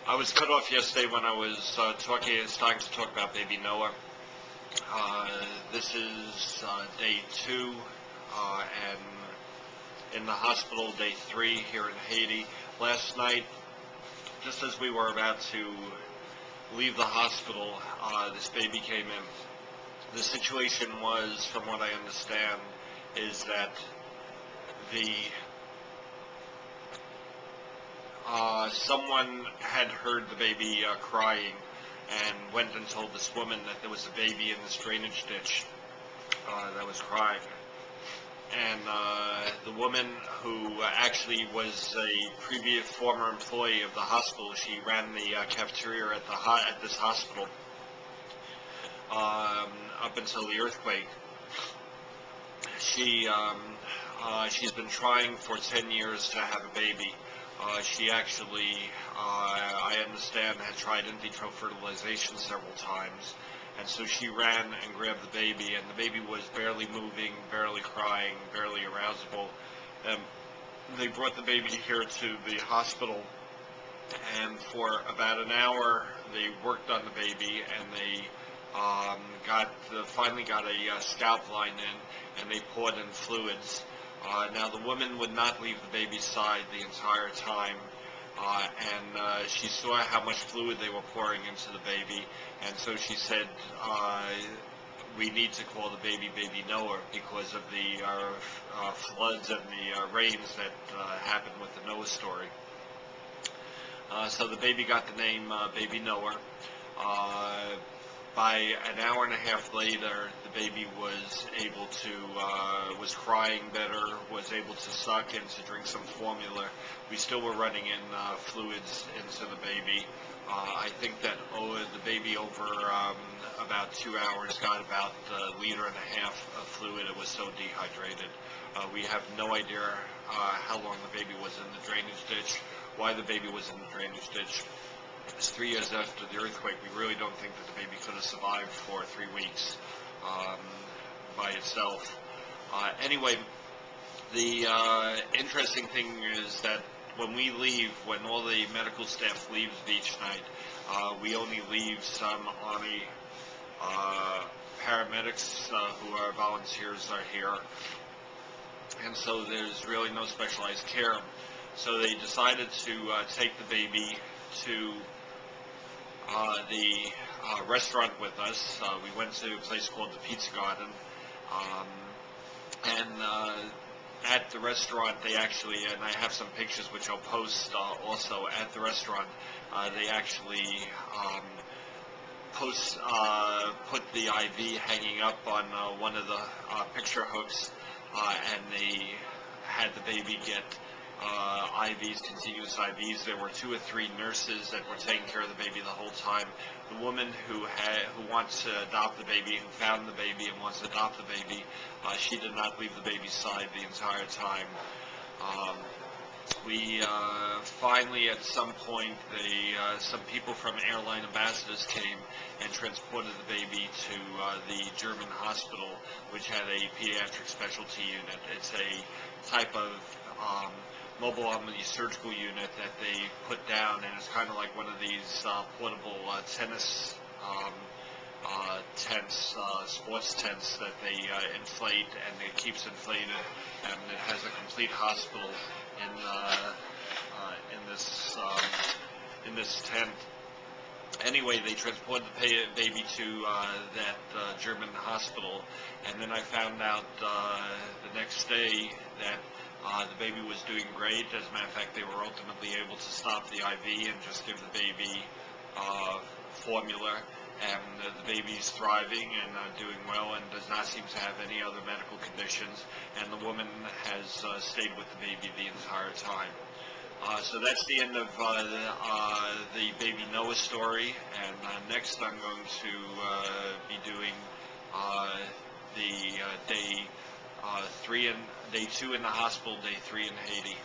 I was cut off yesterday when I was starting to talk about baby Noah. This is day 2, and in the hospital, day 3 here in Haiti. Last night, just as we were about to leave the hospital, this baby came in. The situation was, from what I understand, is that someone had heard the baby crying and went and told this woman that there was a baby in this drainage ditch that was crying. And the woman, who actually was a previous former employee of the hospital, she ran the cafeteria at this hospital up until the earthquake. She's been trying for 10 years to have a baby. She actually, I understand, had tried in vitro fertilization several times, and so she ran and grabbed the baby, and the baby was barely moving, barely crying, barely arousable. They brought the baby here to the hospital, and for about an hour they worked on the baby, and they finally got a scalp line in, and they poured in fluids. Now the woman would not leave the baby's side the entire time, and she saw how much fluid they were pouring into the baby, and so she said, we need to call the baby Baby Noah because of the floods and the rains that happened with the Noah story. So the baby got the name Baby Noah. By an hour and a half later, the baby was able to, was crying better, was able to suck and to drink some formula. We still were running in fluids into the baby. I think that the baby over about 2 hours got about a liter and a half of fluid. It was so dehydrated. We have no idea how long the baby was in the drainage ditch, why the baby was in the drainage ditch. It's 3 years after the earthquake. We really don't think that the baby could have survived for 3 weeks by itself. Anyway, the interesting thing is that when we leave, when all the medical staff leaves each night, we only leave some Army paramedics who are volunteers are here, and so there's really no specialized care. So they decided to take the baby to the restaurant with us. We went to a place called the Pizza Garden, and at the restaurant they actually, and I have some pictures which I'll post also at the restaurant, they actually put the IV hanging up on one of the picture hooks, and they had the baby get IVs, continuous IVs. There were 2 or 3 nurses that were taking care of the baby the whole time. The woman who wants to adopt the baby, who found the baby and wants to adopt the baby, she did not leave the baby's side the entire time. We finally, at some point, some people from airline ambassadors came and transported the baby to the German hospital, which had a pediatric specialty unit. It's a type of mobile surgical unit that they put down, and it's kind of like one of these portable tennis tents, sports tents that they inflate, and it keeps inflated, and it has a complete hospital in this tent. Anyway, they transported the baby to that German hospital, and then I found out the next day that the baby was doing great. As a matter of fact, they were ultimately able to stop the IV and just give the baby formula, and the baby's thriving and doing well and does not seem to have any other medical conditions, and the woman has stayed with the baby the entire time. So that's the end of the Baby Noah story, and next I'm going to be doing the day 2 in the hospital, day 3 in Haiti.